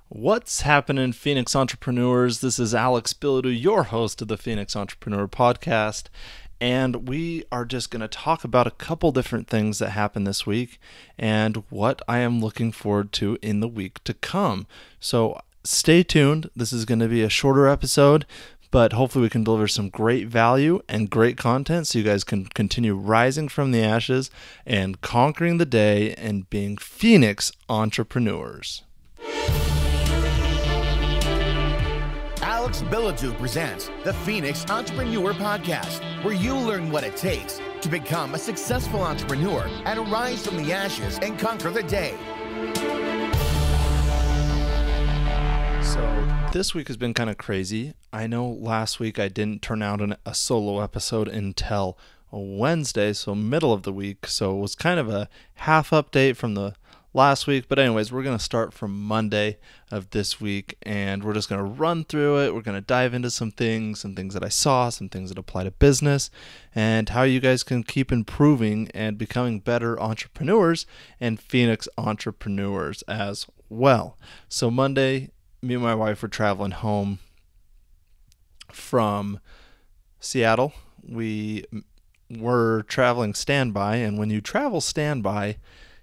What's happening, Phoenix entrepreneurs? This is Alex Bilodeau, your host of the Phoenix Entrepreneur Podcast, and we are just going to talk about a couple different things that happened this week and what I am looking forward to in the week to come. So stay tuned. This is going to be a shorter episode, but hopefully we can deliver some great value and great content so you guys can continue rising from the ashes and conquering the day and being Phoenix entrepreneurs. Alex Bilodeau presents the Phoenix Entrepreneur Podcast, where you learn what it takes to become a successful entrepreneur and rise from the ashes and conquer the day. So this week has been kind of crazy. I know last week I didn't turn out a solo episode until Wednesday, so middle of the week. So it was kind of a half update from the last week. But anyways, we're going to start from Monday of this week, and we're just going to run through it. We're going to dive into some things that I saw, some things that apply to business, and how you guys can keep improving and becoming better entrepreneurs and Phoenix entrepreneurs as well. So Monday, me and my wife were traveling home from Seattle. We were traveling standby, and when you travel standby,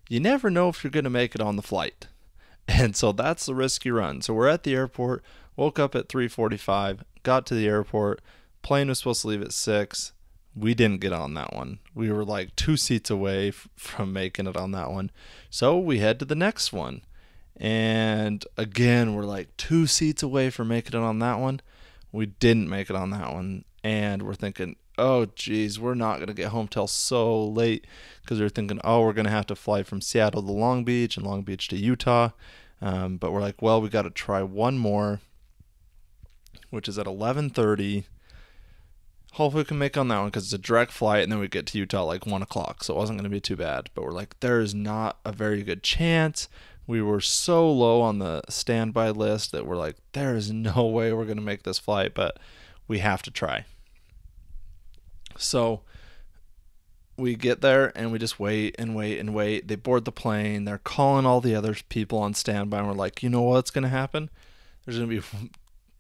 you never know if you're going to make it on the flight. And so that's the risk you run. So we're at the airport, woke up at 3:45, got to the airport, plane was supposed to leave at 6. We didn't get on that one. We were like 2 seats away from making it on that one. So we head to the next one. And again, we're like 2 seats away from making it on that one. We didn't make it on that one. And we're thinking, oh geez, we're not going to get home till so late, because we're thinking, oh, we're going to have to fly from Seattle to Long Beach and Long Beach to Utah. But we're like, well, we got to try one more, which is at 11:30. Hopefully we can make on that one because it's a direct flight, and then we get to Utah like 1 o'clock. So it wasn't going to be too bad. But we're like, there is not a very good chance. We were so low on the standby list that we're like, there is no way we're going to make this flight, but we have to try. So we get there and we just wait and wait and wait. They board the plane. They're calling all the other people on standby. And we're like, you know what's going to happen? There's going to be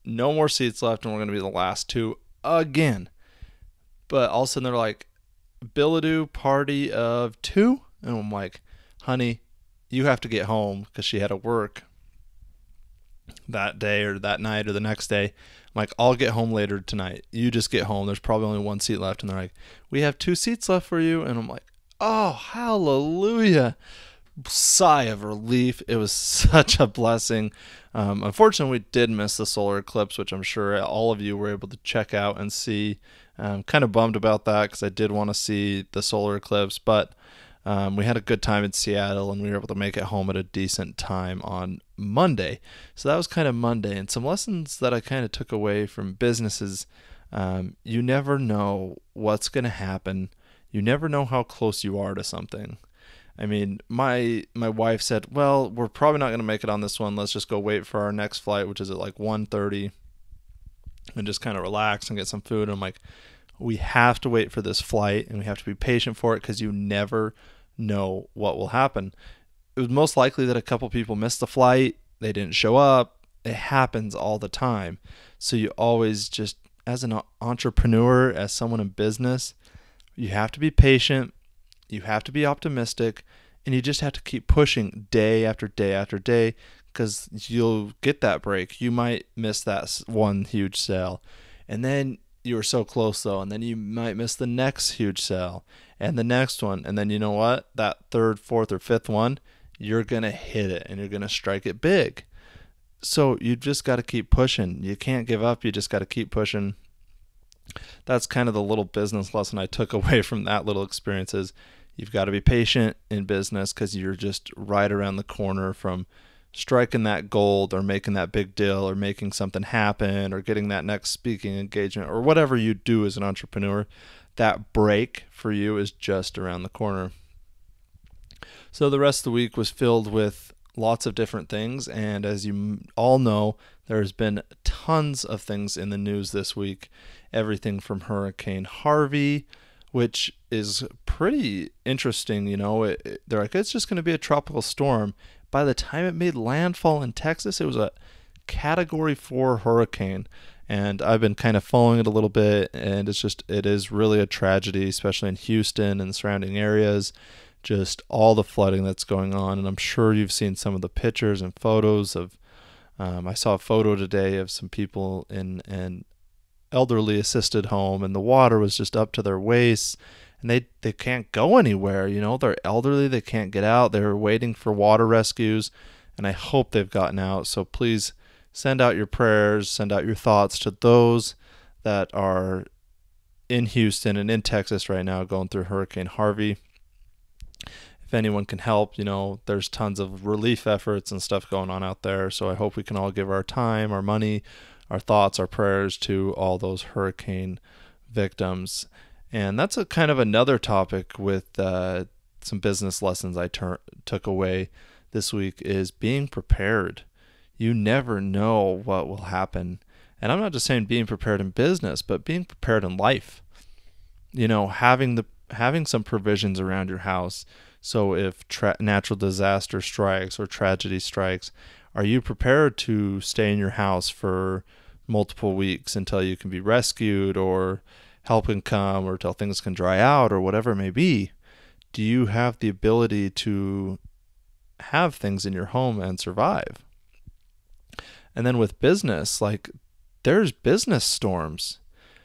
no more seats left, and we're going to be the last two again. But all of a sudden they're like, Bilodeau, party of 2. And I'm like, honey, you have to get home, because she had to work that day or that night or the next day. I'm like, I'll get home later tonight. You just get home. There's probably only 1 seat left. And they're like, we have 2 seats left for you. And I'm like, oh, hallelujah. Sigh of relief. It was such a blessing. Unfortunately, we did miss the solar eclipse, which I'm sure all of you were able to check out and see. Kind of bummed about that, because I did want to see the solar eclipse, but we had a good time in Seattle, and we were able to make it home at a decent time on Monday. So that was kind of Monday. And some lessons that I kind of took away from businesses, you never know what's going to happen. You never know how close you are to something. I mean, my wife said, well, we're probably not going to make it on this one. Let's just go wait for our next flight, which is at like 1:30, and just kind of relax and get some food. And I'm like, we have to wait for this flight, and we have to be patient for it, because you never know what will happen. It was most likely that a couple people missed the flight. They didn't show up. It happens all the time. So you always just, as an entrepreneur, as someone in business, you have to be patient. You have to be optimistic, and you just have to keep pushing day after day after day, because you'll get that break. You might miss that one huge sale, and then you were so close though, and then you might miss the next huge sale and the next one, and then you know what? That third, fourth, or fifth one, you're going to hit it, and you're going to strike it big. So you just got to keep pushing. You can't give up. You just got to keep pushing. That's kind of the little business lesson I took away from that little experience is you've got to be patient in business, because you're just right around the corner from striking that gold or making that big deal or making something happen or getting that next speaking engagement or whatever you do as an entrepreneur. That break for you is just around the corner. So the rest of the week was filled with lots of different things, and as you all know, there's been tons of things in the news this week. Everything from Hurricane Harvey, which is pretty interesting. You know, they're like, it's just going to be a tropical storm, by the time it made landfall in Texas, it was a Category 4 hurricane. And I've been kind of following it a little bit, and it is really a tragedy, especially in Houston and the surrounding areas, just all the flooding that's going on. And I'm sure you've seen some of the pictures and photos of, I saw a photo today of some people in an elderly assisted home, and the water was just up to their waists, and they can't go anywhere. They're elderly, they can't get out. They're waiting for water rescues, and I hope they've gotten out. So please send out your prayers, send out your thoughts to those that are in Houston and in Texas right now going through Hurricane Harvey. If anyone can help, there's tons of relief efforts and stuff going on out there. So I hope we can all give our time, our money, our thoughts, our prayers to all those hurricane victims. And that's a kind of another topic with some business lessons I took away this week is being prepared. You never know what will happen. And I'm not just saying being prepared in business, but being prepared in life. Having some provisions around your house. So if natural disaster strikes or tragedy strikes, are you prepared to stay in your house for multiple weeks until you can be rescued or help can come or until things can dry out or whatever it may be? Do you have the ability to have things in your home and survive? And then with business, there's business storms.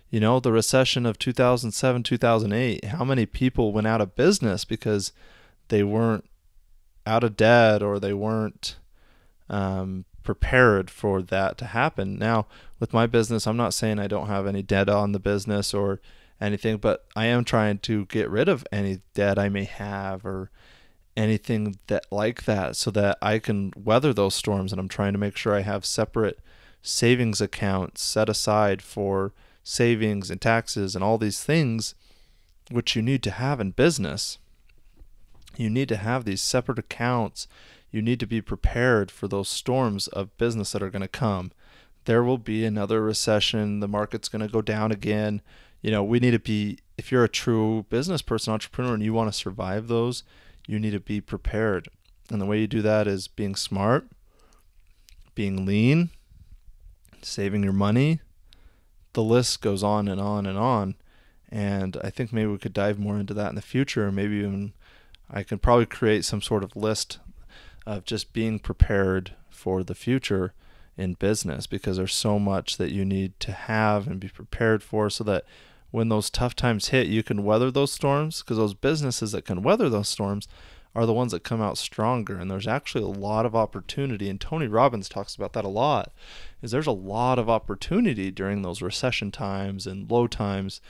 The recession of 2007, 2008, how many people went out of business because they weren't out of debt or they weren't prepared for that to happen. Now, with my business, I'm not saying I don't have any debt on the business or anything, but I am trying to get rid of any debt I may have or anything like that so that I can weather those storms. And I'm trying to make sure I have separate savings accounts set aside for savings and taxes and all these things which you need to have in business. You need to have these separate accounts. You need to be prepared for those storms of business that are going to come. There will be another recession. The market's going to go down again. We need to be, if you're a true business person, entrepreneur, and you want to survive those, you need to be prepared. And the way you do that is being smart, being lean, saving your money. The list goes on and on and on. And I think maybe we could dive more into that in the future. Maybe even I could probably create some sort of list of just being prepared for the future in business, because there's so much that you need to have and be prepared for so that when those tough times hit, you can weather those storms, because those businesses that can weather those storms are the ones that come out stronger. And there's actually a lot of opportunity, and Tony Robbins talks about that a lot, is there's a lot of opportunity during those recession times and low times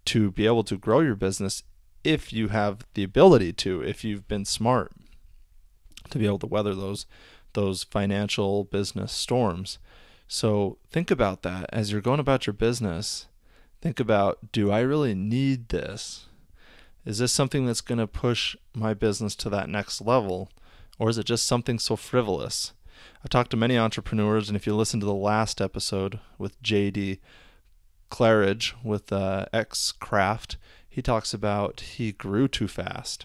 to be able to grow your business if you have the ability to, if you've been smart to be able to weather those financial business storms. So think about that as you're going about your business. Think about, do I really need this? Is this something that's going to push my business to that next level? Or is it just something so frivolous? I've talked to many entrepreneurs, and if you listen to the last episode with JD Claridge with X Craft, he talks about he grew too fast.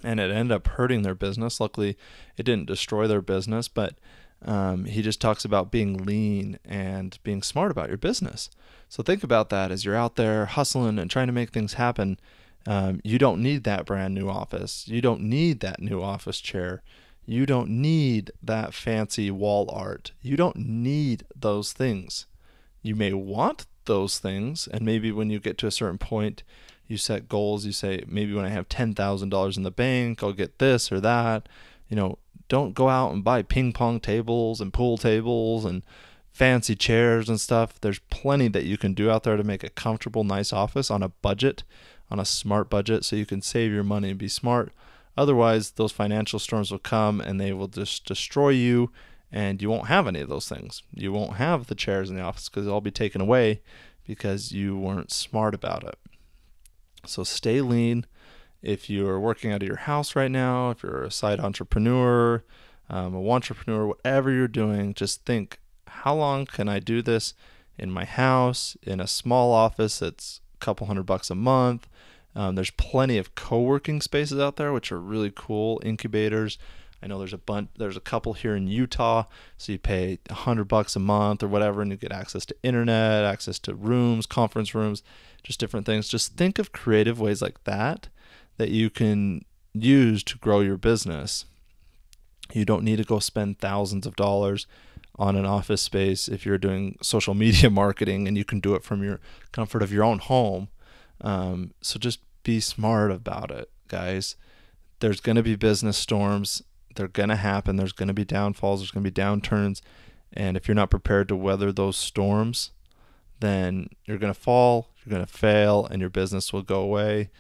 And it ended up hurting their business. Luckily, it didn't destroy their business, but he just talks about being lean and being smart about your business. So think about that as you're out there hustling and trying to make things happen. You don't need that brand new office. You don't need that new office chair. You don't need that fancy wall art. You don't need those things. You may want those things, and maybe when you get to a certain point, you set goals. You say, maybe when I have $10,000 in the bank, I'll get this or that. Don't go out and buy ping pong tables and pool tables and fancy chairs and stuff. There's plenty that you can do out there to make a comfortable, nice office on a budget, on a smart budget, so you can save your money and be smart. Otherwise, those financial storms will come and they will just destroy you, and you won't have any of those things. You won't have the chairs in the office because they'll all be taken away because you weren't smart about it. So stay lean. If you're working out of your house right now, if you're a side entrepreneur, a entrepreneur, whatever you're doing, just think, how long can I do this in my house, in a small office that's a couple $100 a month? There's plenty of co-working spaces out there, which are really cool, incubators. I know there's a couple here in Utah, so you pay $100 a month or whatever, and you get access to internet, access to rooms, conference rooms, just different things. Just think of creative ways like that you can use to grow your business. You don't need to go spend thousands of dollars on an office space if you're doing social media marketing, and you can do it from your comfort of your own home. So just be smart about it, guys. There's going to be business storms. They're going to happen. There's going to be downfalls. There's going to be downturns. And if you're not prepared to weather those storms, then you're going to fall, you're going to fail, and your business will go away.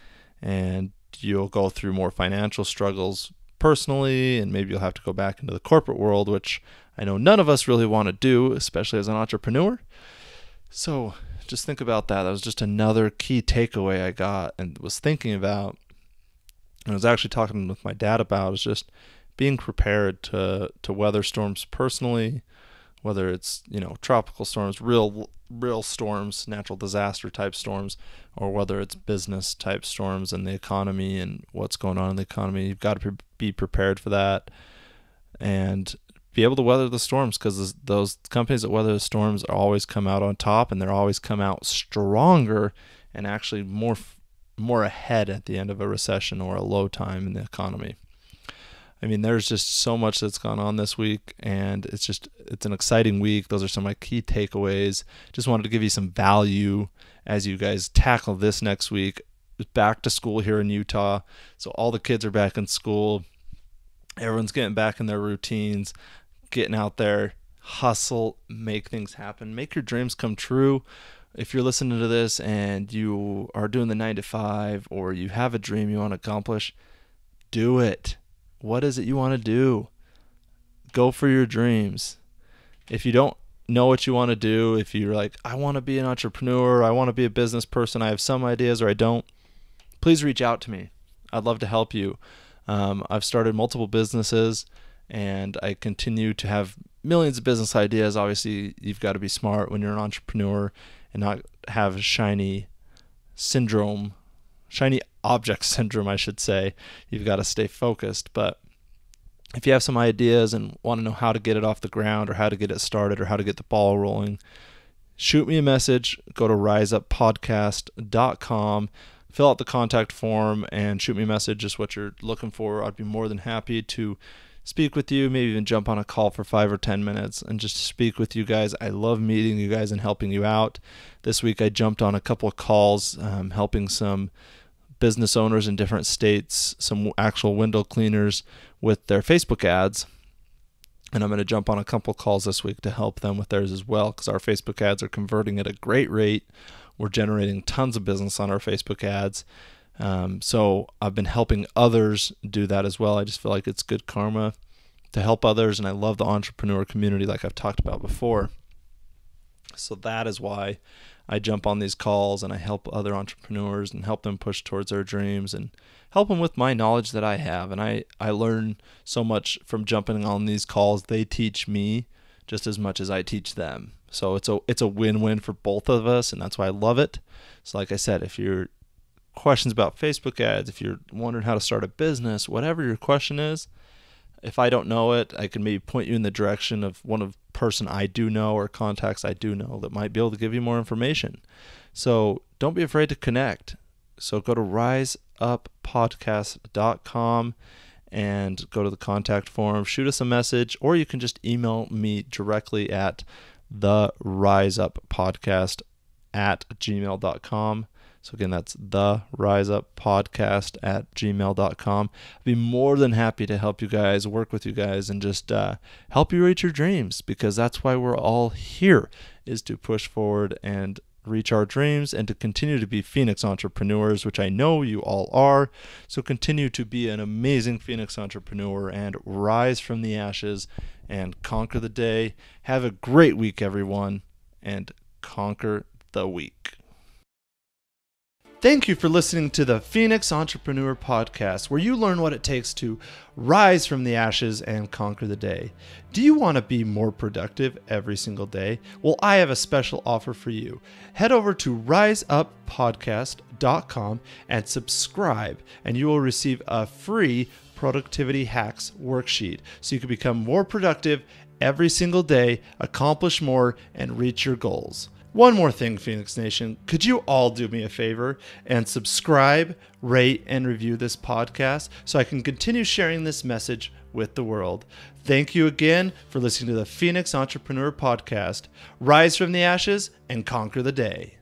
And you'll go through more financial struggles personally, and maybe you'll have to go back into the corporate world, which I know none of us really want to do, especially as an entrepreneur. So just think about that. That was just another key takeaway I got and was thinking about. And I was actually talking with my dad about is just being prepared to weather storms personally, whether it's, tropical storms, real storms, natural disaster type storms, or whether it's business type storms and the economy and what's going on in the economy. You've got to be prepared for that and be able to weather the storms, because those companies that weather the storms always come out on top, and they're always come out stronger and actually more ahead at the end of a recession or a low time in the economy. I mean, there's just so much that's gone on this week, and it's an exciting week. Those are some of my key takeaways. Just wanted to give you some value as you guys tackle this next week. It's back to school here in Utah, so all the kids are back in school. Everyone's getting back in their routines, getting out there, hustle, make things happen, make your dreams come true. If you're listening to this and you are doing the 9-to-5, or you have a dream you want to accomplish, do it. What is it you want to do? Go for your dreams. If you don't know what you want to do, if you're like, I want to be an entrepreneur, I want to be a business person, I have some ideas or I don't, please reach out to me. I'd love to help you. I've started multiple businesses, and I continue to have millions of business ideas. Obviously, you've got to be smart when you're an entrepreneur and not have shiny object syndrome, I should say. You've got to stay focused. But if you have some ideas and want to know how to get it off the ground, or how to get it started, or how to get the ball rolling, shoot me a message. Go to riseuppodcast.com, fill out the contact form, and shoot me a message, just what you're looking for. I'd be more than happy to speak with you, maybe even jump on a call for 5 or 10 minutes and just speak with you guys. I love meeting you guys and helping you out. This week I jumped on a couple of calls, helping some business owners in different states, some actual window cleaners, with their Facebook ads. And I'm going to jump on a couple of calls this week to help them with theirs as well, because our Facebook ads are converting at a great rate. We're generating tons of business on our Facebook ads. So I've been helping others do that as well. I just feel like it's good karma to help others, and I love the entrepreneur community like I've talked about before. So that is why I jump on these calls and I help other entrepreneurs and help them push towards their dreams and help them with my knowledge that I have. And I learn so much from jumping on these calls. They teach me just as much as I teach them. So it's a win-win for both of us, and that's why I love it. So like I said, if you're questions about Facebook ads, if you're wondering how to start a business, whatever your question is, if I don't know it, I can maybe point you in the direction of person I do know or contacts I do know that might be able to give you more information. So don't be afraid to connect. So go to riseuppodcast.com and go to the contact form, shoot us a message, or you can just email me directly at theriseuppodcast@gmail.com. So again, that's theriseuppodcast@gmail.com. I'd be more than happy to help you guys, work with you guys, and just help you reach your dreams, because that's why we're all here, is to push forward and reach our dreams and to continue to be Phoenix entrepreneurs, which I know you all are. So continue to be an amazing Phoenix entrepreneur and rise from the ashes and conquer the day. Have a great week, everyone, and conquer the week. Thank you for listening to the Phoenix Entrepreneur Podcast, where you learn what it takes to rise from the ashes and conquer the day. Do you want to be more productive every single day? Well, I have a special offer for you. Head over to riseuppodcast.com and subscribe, and you will receive a free productivity hacks worksheet so you can become more productive every single day, accomplish more, and reach your goals. One more thing, Phoenix Nation, could you all do me a favor and subscribe, rate, and review this podcast so I can continue sharing this message with the world? Thank you again for listening to the Phoenix Entrepreneur Podcast. Rise from the ashes and conquer the day.